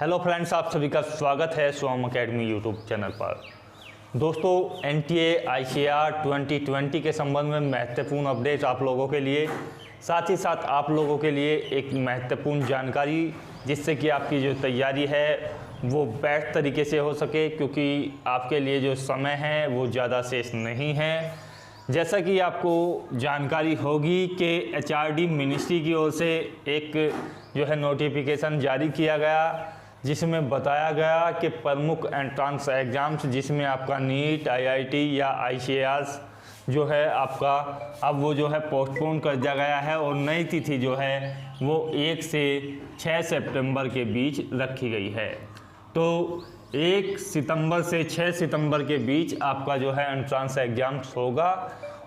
Hello friends, आप सभी का स्वागत है सोम अकेडमी यूट्यूब चैनल पर। दोस्तों, एनटीए आईसीएआर 2020 के संबंध में महत्वपूर्ण अपडेट आप लोगों के लिए, साथ ही साथ आप लोगों के लिए एक महत्वपूर्ण जानकारी, जिससे कि आपकी जो तैयारी है वो बेस्ट तरीके से हो सके, क्योंकि आपके लिए जो समय है वो ज़्यादा शेष नहीं है। जैसा कि आपको जानकारी होगी कि एचआरडी मिनिस्ट्री की ओर से एक जो है नोटिफिकेशन जारी किया गया, जिसमें बताया गया कि प्रमुख एंट्रेंस एग्ज़ाम्स जिसमें आपका नीट, आईआईटी या आईसीएआर जो है आपका अब वो जो है पोस्टपोन कर दिया गया है और नई तिथि जो है वो 1 से 6 सितंबर के बीच रखी गई है। तो 1 सितंबर से 6 सितंबर के बीच आपका जो है एंट्रेंस एग्ज़ाम्स होगा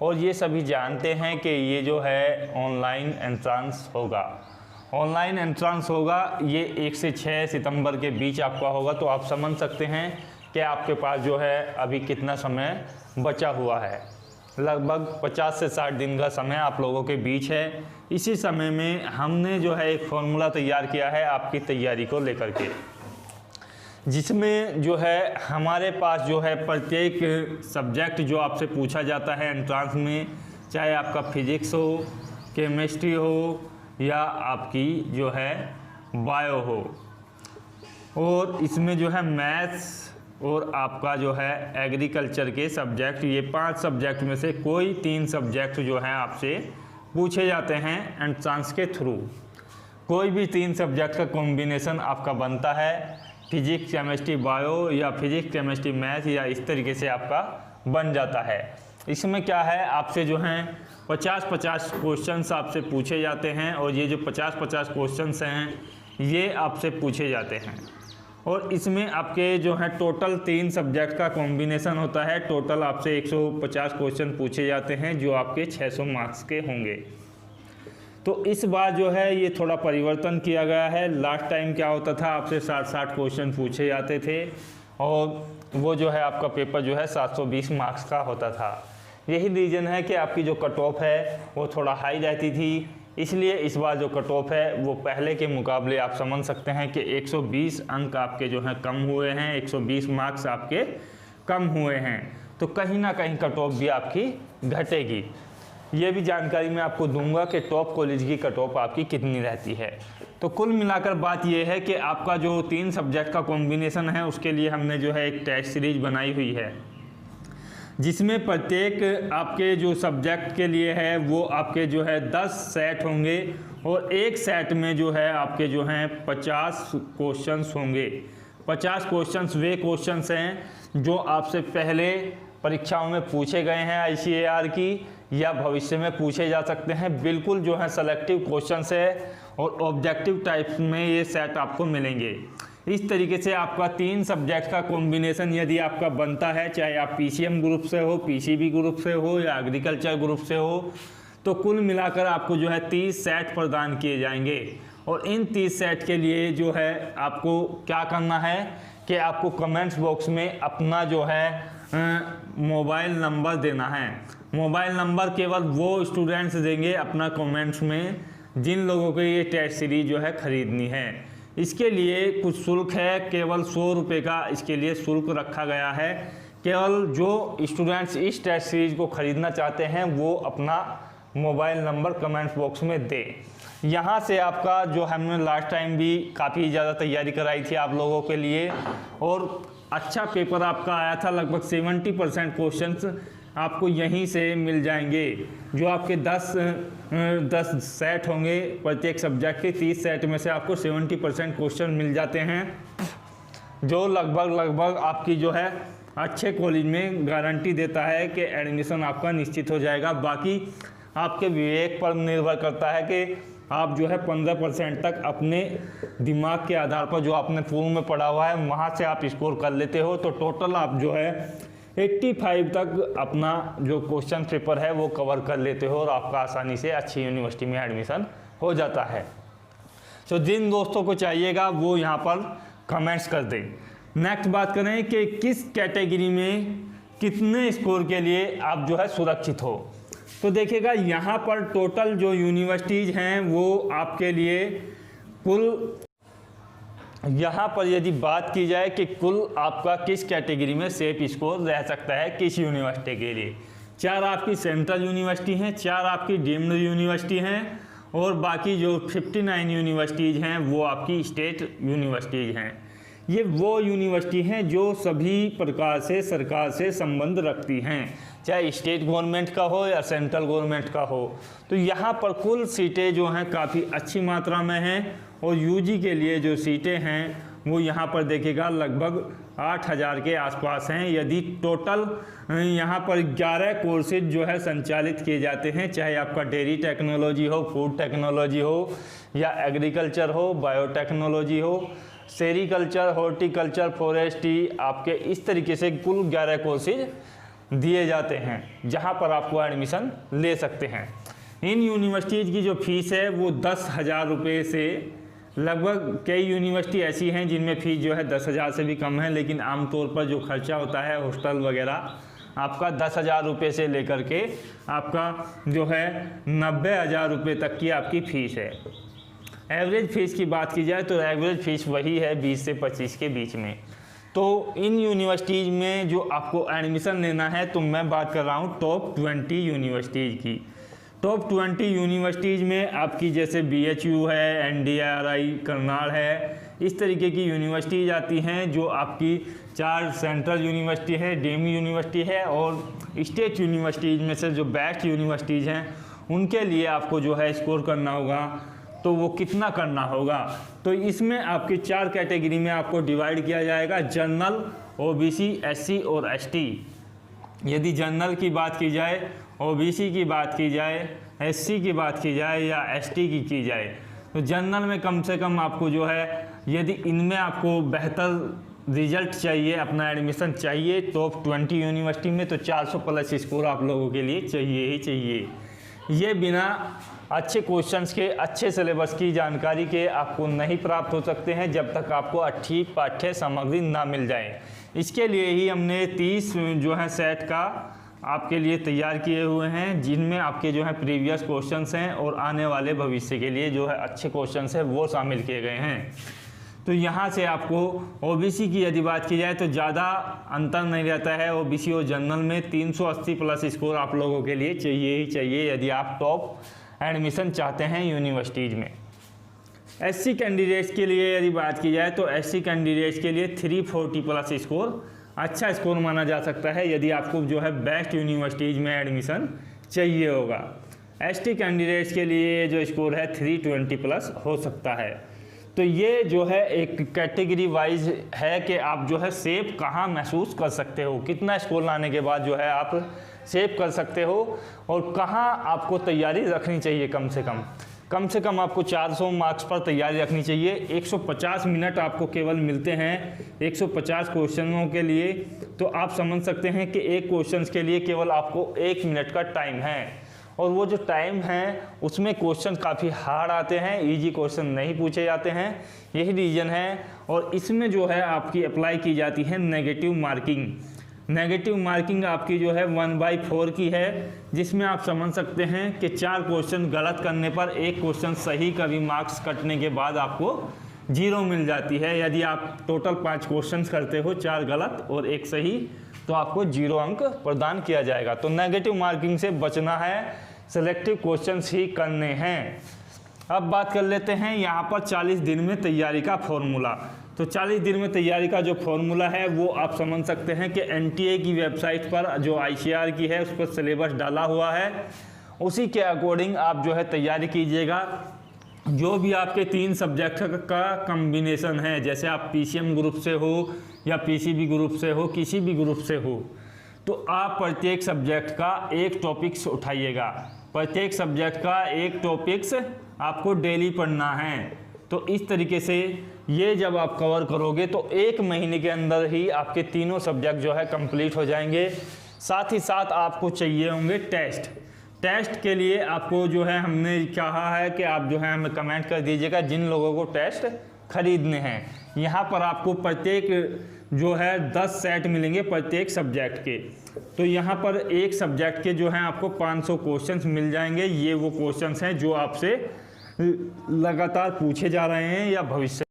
और ये सभी जानते हैं कि ये जो है ऑनलाइन एंट्रेंस होगा। ऑनलाइन एंट्रेंस होगा, ये 1 से 6 सितंबर के बीच आपका होगा। तो आप समझ सकते हैं कि आपके पास जो है अभी कितना समय बचा हुआ है। लगभग 50 से 60 दिन का समय आप लोगों के बीच है। इसी समय में हमने जो है एक फॉर्मूला तैयार किया है आपकी तैयारी को लेकर के, जिसमें जो है हमारे पास जो है प्रत्येक सब्जेक्ट जो आपसे पूछा जाता है एंट्रेंस में, चाहे आपका फिजिक्स हो, केमिस्ट्री हो या आपकी जो है बायो हो, और इसमें जो है मैथ्स और आपका जो है एग्रीकल्चर के सब्जेक्ट, ये 5 सब्जेक्ट में से कोई 3 सब्जेक्ट जो हैं आपसे पूछे जाते हैं एंट्रेंस के थ्रू। कोई भी 3 सब्जेक्ट का कॉम्बिनेशन आपका बनता है, फिजिक्स केमिस्ट्री बायो या फिजिक्स केमिस्ट्री मैथ, या इस तरीके से आपका बन जाता है। इसमें क्या है, आपसे जो हैं 50-50 क्वेश्चंस आपसे पूछे जाते हैं और ये जो 50-50 क्वेश्चंस हैं ये आपसे पूछे जाते हैं। और इसमें आपके जो है टोटल 3 सब्जेक्ट का कॉम्बिनेशन होता है। टोटल आपसे 150 क्वेश्चन पूछे जाते हैं जो आपके 600 मार्क्स के होंगे। तो इस बार जो है ये थोड़ा परिवर्तन किया गया है। लास्ट टाइम क्या होता था, आपसे 60-60 क्वेश्चन पूछे जाते थे और वो जो है आपका पेपर जो है 720 मार्क्स का होता था। यही रीज़न है कि आपकी जो कट ऑफ है वो थोड़ा हाई रहती थी, इसलिए इस बार जो कट ऑफ है वो पहले के मुकाबले आप समझ सकते हैं कि 120 अंक आपके जो हैं कम हुए हैं, 120 मार्क्स आपके कम हुए हैं। तो कहीं ना कहीं कट ऑफ भी आपकी घटेगी। ये भी जानकारी मैं आपको दूंगा कि टॉप कॉलेज की कट ऑफ आपकी कितनी रहती है। तो कुल मिलाकर बात यह है कि आपका जो 3 सब्जेक्ट का कॉम्बिनेशन है उसके लिए हमने जो है एक टेस्ट सीरीज बनाई हुई है, जिसमें प्रत्येक आपके जो सब्जेक्ट के लिए है वो आपके जो है 10 सेट होंगे और एक सेट में जो है आपके जो हैं 50 क्वेश्चंस होंगे। 50 क्वेश्चंस वे क्वेश्चंस हैं जो आपसे पहले परीक्षाओं में पूछे गए हैं आईसीएआर की, या भविष्य में पूछे जा सकते हैं। बिल्कुल जो है सेलेक्टिव क्वेश्चंस है और ऑब्जेक्टिव टाइप्स में ये सेट आपको मिलेंगे। इस तरीके से आपका 3 सब्जेक्ट का कॉम्बिनेशन यदि आपका बनता है, चाहे आप पीसीएम ग्रुप से हो, पीसीबी ग्रुप से हो या एग्रीकल्चर ग्रुप से हो, तो कुल मिलाकर आपको जो है 30 सेट प्रदान किए जाएंगे। और इन 30 सेट के लिए जो है आपको क्या करना है कि आपको कमेंट्स बॉक्स में अपना जो है मोबाइल नंबर देना है। मोबाइल नंबर केवल वो स्टूडेंट्स देंगे अपना कमेंट्स में जिन लोगों को ये टेस्ट सीरीज जो है ख़रीदनी है। इसके लिए कुछ शुल्क है, केवल 100 रुपये का इसके लिए शुल्क रखा गया है। केवल जो स्टूडेंट्स इस टेस्ट सीरीज को ख़रीदना चाहते हैं वो अपना मोबाइल नंबर कमेंट्स बॉक्स में दे। यहाँ से आपका जो हमने लास्ट टाइम भी काफ़ी ज़्यादा तैयारी कराई थी आप लोगों के लिए और अच्छा पेपर आपका आया था। लगभग 70% क्वेश्चंस आपको यहीं से मिल जाएंगे। जो आपके 10 सेट होंगे प्रत्येक सब्जेक्ट के, 30 सेट में से आपको 70% क्वेश्चन मिल जाते हैं, जो लगभग आपकी जो है अच्छे कॉलेज में गारंटी देता है कि एडमिशन आपका निश्चित हो जाएगा। बाकी आपके विवेक पर निर्भर करता है कि आप जो है 15% तक अपने दिमाग के आधार पर जो आपने पूर्व में पढ़ा हुआ है वहाँ से आप स्कोर कर लेते हो, तो टोटल आप जो है 85 तक अपना जो क्वेश्चन पेपर है वो कवर कर लेते हो और आपका आसानी से अच्छी यूनिवर्सिटी में एडमिशन हो जाता है। तो जिन दोस्तों को चाहिएगा वो यहाँ पर कमेंट्स कर दें। नेक्स्ट बात करें कि किस कैटेगरी में कितने स्कोर के लिए आप जो है सुरक्षित हो। तो देखिएगा यहाँ पर टोटल जो यूनिवर्सिटीज़ हैं वो आपके लिए कुल यहाँ पर यदि बात की जाए कि कुल आपका किस कैटेगरी में सेफ स्कोर रह सकता है किस यूनिवर्सिटी के लिए, 4 आपकी सेंट्रल यूनिवर्सिटी हैं, 4 आपकी डीम्ड यूनिवर्सिटी हैं और बाकी जो 59 यूनिवर्सिटीज़ हैं वो आपकी स्टेट यूनिवर्सिटीज़ हैं। ये वो यूनिवर्सिटी हैं जो सभी प्रकार से सरकार से संबंध रखती हैं, चाहे स्टेट गवर्नमेंट का हो या सेंट्रल गवर्नमेंट का हो। तो यहाँ पर कुल सीटें जो हैं काफ़ी अच्छी मात्रा में हैं और यूजी के लिए जो सीटें हैं वो यहाँ पर देखिएगा लगभग 8000 के आसपास हैं। यदि टोटल यहाँ पर 11 कोर्सेज जो है संचालित किए जाते हैं, चाहे आपका डेयरी टेक्नोलॉजी हो, फूड टेक्नोलॉजी हो या एग्रीकल्चर हो, बायोटेक्नोलॉजी हो, सेरिकल्चर, हॉर्टिकल्चर, फॉरेस्ट्री, आपके इस तरीके से कुल 11 कोर्सेज दिए जाते हैं जहाँ पर आपको एडमिशन ले सकते हैं। इन यूनिवर्सिटीज़ की जो फीस है वो 10,000 रुपये से लगभग, कई यूनिवर्सिटी ऐसी हैं जिनमें फ़ीस जो है 10,000 से भी कम है, लेकिन आमतौर पर जो खर्चा होता है हॉस्टल वगैरह आपका 10,000 रुपये से लेकर के आपका जो है 90,000 रुपये तक की आपकी फ़ीस है। एवरेज फ़ीस की बात की जाए तो एवरेज फ़ीस वही है 20 से 25 के बीच में। तो इन यूनिवर्सिटीज़ में जो आपको एडमिशन लेना है, तो मैं बात कर रहा हूँ टॉप 20 यूनिवर्सिटीज़ की। टॉप 20 यूनिवर्सिटीज़ में आपकी जैसे BHU है, NDRI, करनाल है, इस तरीके की यूनिवर्सिटीज़ आती हैं जो आपकी 4 सेंट्रल यूनिवर्सिटी है, डीम्ड यूनिवर्सिटी है और स्टेट यूनिवर्सिटीज़ में से जो बेस्ट यूनिवर्सिटीज़ हैं उनके लिए आपको जो है स्कोर करना होगा। तो वो कितना करना होगा, तो इसमें आपकी 4 कैटेगरी में आपको डिवाइड किया जाएगा, जनरल, OBC, SC और ST। यदि जनरल की बात की जाए, OBC की बात की जाए, SC की बात की जाए या ST की जाए, तो जनरल में कम से कम आपको जो है, यदि इनमें आपको बेहतर रिजल्ट चाहिए, अपना एडमिशन चाहिए टॉप 20 यूनिवर्सिटी में, तो 400 प्लस स्कोर आप लोगों के लिए चाहिए ही चाहिए। ये बिना अच्छे क्वेश्चंस के, अच्छे सिलेबस की जानकारी के आपको नहीं प्राप्त हो सकते हैं जब तक आपको अच्छी पाठ्य सामग्री ना मिल जाए। इसके लिए ही हमने 30 जो है सेट का आपके लिए तैयार किए हुए हैं, जिनमें आपके जो है प्रीवियस क्वेश्चंस हैं और आने वाले भविष्य के लिए जो है अच्छे क्वेश्चंस हैं वो शामिल किए गए हैं। तो यहाँ से आपको OBC की यदि बात की जाए तो ज़्यादा अंतर नहीं रहता है। OBC और जनरल में 380 प्लस स्कोर आप लोगों के लिए चाहिए ही चाहिए यदि आप टॉप एडमिशन चाहते हैं यूनिवर्सिटीज़ में। SC कैंडिडेट्स के लिए यदि बात की जाए तो SC कैंडिडेट्स के लिए 340 प्लस स्कोर अच्छा स्कोर माना जा सकता है यदि आपको जो है बेस्ट यूनिवर्सिटीज़ में एडमिशन चाहिए होगा। ST कैंडिडेट्स के लिए जो स्कोर है 320 प्लस हो सकता है। तो ये जो है एक कैटेगरी वाइज है कि आप जो है सेफ कहाँ महसूस कर सकते हो, कितना स्कोर लाने के बाद जो है आप सेव कर सकते हो और कहाँ आपको तैयारी रखनी चाहिए। कम से कम आपको 400 मार्क्स पर तैयारी रखनी चाहिए। 150 मिनट आपको केवल मिलते हैं 150 क्वेश्चनों के लिए, तो आप समझ सकते हैं कि एक क्वेश्चन के लिए केवल आपको 1 मिनट का टाइम है और वो जो टाइम है उसमें क्वेश्चन काफ़ी हार्ड आते हैं, इजी क्वेश्चन नहीं पूछे जाते हैं, यही रीज़न है। और इसमें जो है आपकी अप्लाई की जाती है नेगेटिव मार्किंग। नेगेटिव मार्किंग आपकी जो है 1/4 की है, जिसमें आप समझ सकते हैं कि 4 क्वेश्चन गलत करने पर 1 क्वेश्चन सही का भी मार्क्स कटने के बाद आपको 0 मिल जाती है। यदि आप टोटल 5 क्वेश्चन करते हो, 4 गलत और 1 सही, तो आपको 0 अंक प्रदान किया जाएगा। तो नेगेटिव मार्किंग से बचना है, सिलेक्टिव क्वेश्चंस ही करने हैं। अब बात कर लेते हैं यहाँ पर 40 दिन में तैयारी का फॉर्मूला। तो 40 दिन में तैयारी का जो फॉर्मूला है वो आप समझ सकते हैं कि NTA की वेबसाइट पर जो ICAR की है उस पर सिलेबस डाला हुआ है, उसी के अकॉर्डिंग आप जो है तैयारी कीजिएगा। जो भी आपके 3 सब्जेक्ट का कम्बिनेशन है, जैसे आप PCM ग्रुप से हो या PCB ग्रुप से हो, किसी भी ग्रुप से हो, तो आप प्रत्येक सब्जेक्ट का एक टॉपिक्स उठाइएगा। प्रत्येक सब्जेक्ट का एक टॉपिक्स आपको डेली पढ़ना है। तो इस तरीके से ये जब आप कवर करोगे तो 1 महीने के अंदर ही आपके तीनों सब्जेक्ट जो है कंप्लीट हो जाएंगे। साथ ही साथ आपको चाहिए होंगे टेस्ट के लिए आपको जो है हमने कहा है कि आप जो है हमें कमेंट कर दीजिएगा जिन लोगों को टेस्ट खरीदने हैं। यहाँ पर आपको प्रत्येक जो है 10 सेट मिलेंगे प्रत्येक सब्जेक्ट के। तो यहाँ पर एक सब्जेक्ट के जो हैं आपको 500 क्वेश्चंस मिल जाएंगे। ये वो क्वेश्चंस हैं जो आपसे लगातार पूछे जा रहे हैं या भविष्य।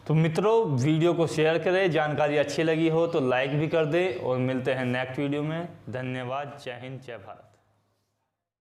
तो मित्रों वीडियो को शेयर करें, जानकारी अच्छी लगी हो तो लाइक भी कर दें और मिलते हैं नेक्स्ट वीडियो में। धन्यवाद। जय हिंद, जय भारत।